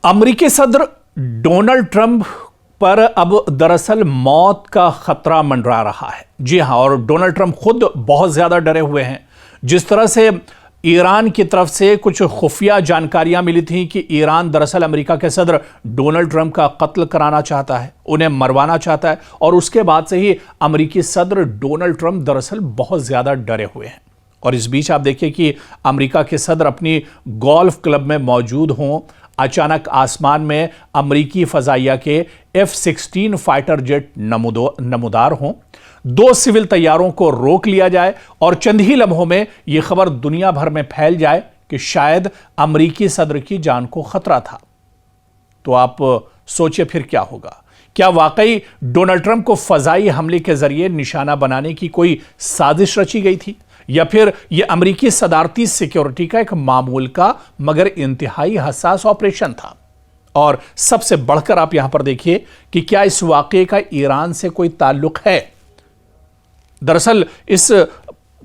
अमेरिकी सदर Donald Trump पर अब दरअसल मौत का खतरा मंडरा रहा है। जी हां, और डोनाल्ड ट्रंप खुद बहुत ज्यादा डरे हुए हैं। जिस तरह से ईरान की तरफ से कुछ खुफिया जानकारियां मिली थी कि ईरान दरअसल अमेरिका के सदर डोनाल्ड ट्रंप का कत्ल कराना चाहता है, उन्हें मरवाना चाहता है, और उसके बाद से ही अमेरिकी सदर डोनाल्ड ट्रंप दरअसल बहुत ज्यादा डरे हुए हैं। और इस बीच आप देखिए कि अमेरिका के सदर अपनी गोल्फ क्लब में मौजूद हों, अचानक आसमान में अमेरिकी फजाइया के F-16 फाइटर जेट नमूदार हों, 2 सिविल तैयारों को रोक लिया जाए और चंद ही लम्हों में यह खबर दुनिया भर में फैल जाए कि शायद अमेरिकी सदर की जान को खतरा था। तो आप सोचिए फिर क्या होगा। क्या वाकई डोनाल्ड ट्रंप को फजाई हमले के जरिए निशाना बनाने की कोई साजिश रची गई थी, या फिर यह अमेरिकी सदारती सिक्योरिटी का एक मामूल का मगर इंतहाई हसास ऑपरेशन था? और सबसे बढ़कर आप यहां पर देखिए कि क्या इस वाकये का ईरान से कोई ताल्लुक है। दरअसल इस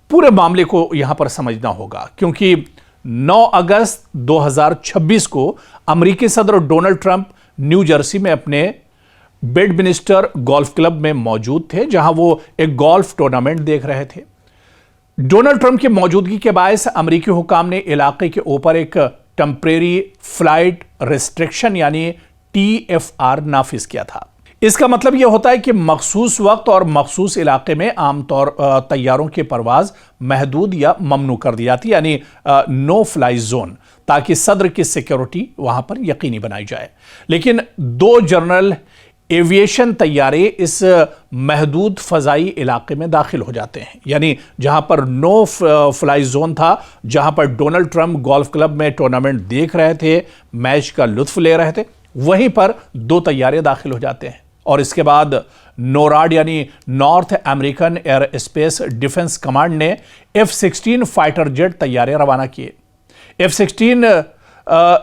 पूरे मामले को यहां पर समझना होगा, क्योंकि 9 अगस्त 2026 को अमेरिकी सदर डोनाल्ड ट्रंप न्यू जर्सी में अपने बेडमिनिस्टर गोल्फ क्लब में मौजूद थे, जहां वो एक गोल्फ टूर्नामेंट देख रहे थे। डोनाल्ड ट्रंप की मौजूदगी के बायस अमेरिकी हुकाम ने इलाके के ऊपर एक टेम्परेरी फ्लाइट रिस्ट्रिक्शन यानी TFR नाफिज किया था। इसका मतलब यह होता है कि मखसूस वक्त और मखसूस इलाके में आमतौर तैयारों की परवाज महदूद या ममनू कर दी जाती, यानी नो फ्लाई जोन, ताकि सदर की सिक्योरिटी वहां पर यकीनी बनाई जाए। लेकिन 2 जनरल एविएशन तैयारे इस महदूद फजाई इलाके में दाखिल हो जाते हैं, यानी जहां पर नो फ्लाई जोन था, जहां पर डोनाल्ड ट्रंप गोल्फ क्लब में टूर्नामेंट देख रहे थे, मैच का लुत्फ ले रहे थे, वहीं पर 2 तैयारे दाखिल हो जाते हैं। और इसके बाद नोराड यानी north American air space defence command ने F-16 फाइटर जेट तैयारे रवाना किए। F-16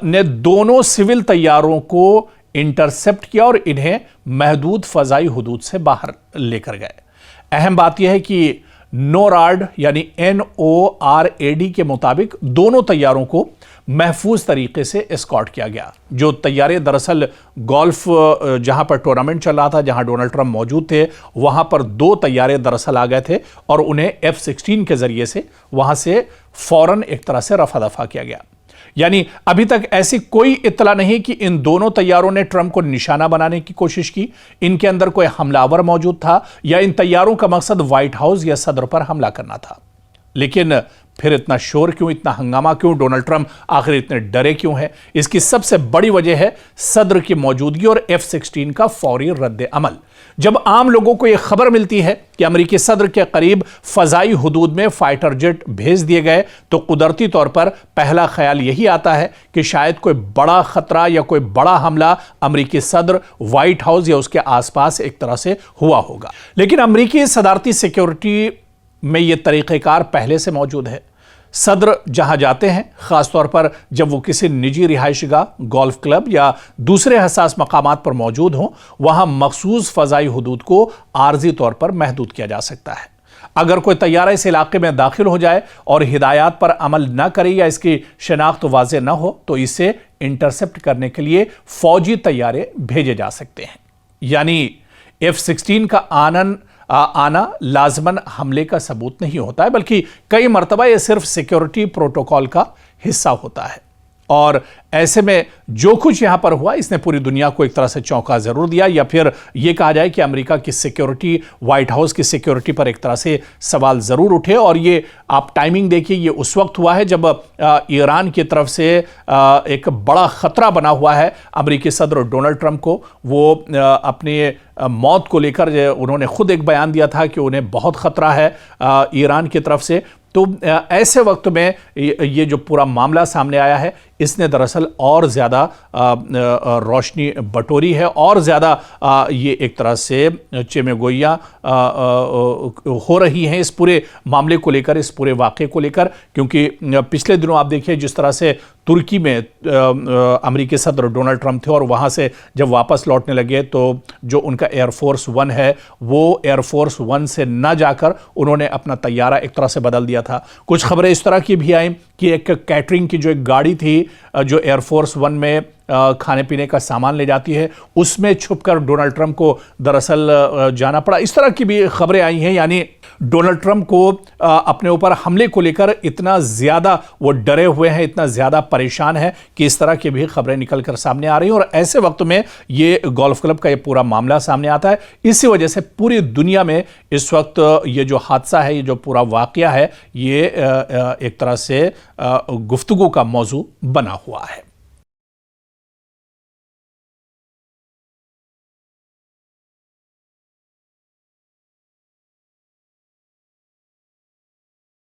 ने दोनों सिविल तैयारों को इंटरसेप्ट किया और इन्हें महदूद फजाई हुदूद से बाहर लेकर गए। अहम बात यह है कि नोराड यानी NORAD के मुताबिक दोनों तैयारों को महफूज तरीके से एस्कॉर्ट किया गया। जो तैयारे दरअसल गोल्फ जहां पर टूर्नामेंट चल रहा था, जहां डोनाल्ड ट्रंप मौजूद थे, वहां पर 2 तैयारे दरअसल आ गए थे और उन्हें F-16 के जरिए से वहां से फौरन एक तरह से रफा दफा किया गया। यानी अभी तक ऐसी कोई इत्तला नहीं कि इन दोनों तैयारों ने ट्रंप को निशाना बनाने की कोशिश की, इनके अंदर कोई हमलावर मौजूद था, या इन तैयारों का मकसद व्हाइट हाउस या सदर पर हमला करना था। लेकिन फिर इतना शोर क्यों, इतना हंगामा क्यों, डोनाल्ड ट्रंप आखिर इतने डरे क्यों है? इसकी सबसे बड़ी वजह है सदर की मौजूदगी और F-16 का फौरी रद्द अमल। जब आम लोगों को यह खबर मिलती है कि अमेरिकी सदर के करीब फजाई हुदूद में फाइटर जेट भेज दिए गए, तो कुदरती तौर पर पहला ख्याल यही आता है कि शायद कोई बड़ा खतरा या कोई बड़ा हमला अमेरिकी सदर, व्हाइट हाउस या उसके आसपास एक तरह से हुआ होगा। लेकिन अमेरिकी सदारती सिक्योरिटी में यह तरीक़ेकार पहले से मौजूद है। सदर जहां जाते हैं, खासतौर पर जब वो किसी निजी रिहायशगाह, गोल्फ क्लब या दूसरे हसास मकामात पर मौजूद हों, वहां मखसूस फजाई हुदूद को आर्जी तौर पर महदूद किया जा सकता है। अगर कोई तैयारा इस इलाके में दाखिल हो जाए और हिदायत पर अमल न करे या इसकी शनाख्त वाज़ेह न हो, तो इसे इंटरसेप्ट करने के लिए फौजी तैयारे भेजे जा सकते हैं। यानी F-16 का आना लाजमन हमले का सबूत नहीं होता है, बल्कि कई मरतबा यह सिर्फ सिक्योरिटी प्रोटोकॉल का हिस्सा होता है। और ऐसे में जो कुछ यहां पर हुआ, इसने पूरी दुनिया को एक तरह से चौंका जरूर दिया, या फिर यह कहा जाए कि अमेरिका की सिक्योरिटी, व्हाइट हाउस की सिक्योरिटी पर एक तरह से सवाल जरूर उठे। और ये आप टाइमिंग देखिए, ये उस वक्त हुआ है जब ईरान की तरफ से एक बड़ा खतरा बना हुआ है अमेरिकी सदर डोनाल्ड ट्रंप को। वो अपने मौत को लेकर उन्होंने खुद एक बयान दिया था कि उन्हें बहुत खतरा है ईरान की तरफ से। तो ऐसे वक्त में ये जो पूरा मामला सामने आया है, इसने दरअसल और ज़्यादा रोशनी बटोरी है, और ज़्यादा ये एक तरह से चेमेगोइयाँ हो रही हैं इस पूरे मामले को लेकर, इस पूरे वाक़े को लेकर। क्योंकि पिछले दिनों आप देखिए जिस तरह से तुर्की में अमेरिकी सदर डोनाल्ड ट्रंप थे, और वहाँ से जब वापस लौटने लगे तो जो उनका एयरफोर्स 1 है, वो एयरफोर्स 1 से न जाकर उन्होंने अपना तैयारा एक तरह से बदल दिया था। कुछ खबरें इस तरह की भी आई कि एक कैटरिंग की जो एक गाड़ी थी जो एयरफोर्स वन में खाने पीने का सामान ले जाती है, उसमें छुपकर डोनाल्ड ट्रंप को दरअसल जाना पड़ा। इस तरह की भी खबरें आई हैं, यानी डोनाल्ड ट्रंप को अपने ऊपर हमले को लेकर इतना ज्यादा वो डरे हुए हैं, इतना ज्यादा परेशान है कि इस तरह की भी खबरें निकलकर सामने आ रही हैं। और ऐसे वक्त में ये गोल्फ क्लब का ये पूरा मामला सामने आता है। इसी वजह से पूरी दुनिया में इस वक्त ये जो हादसा है, ये जो पूरा वाकया है, ये एक तरह से गुफ्तगू का मौजू बना हुआ है।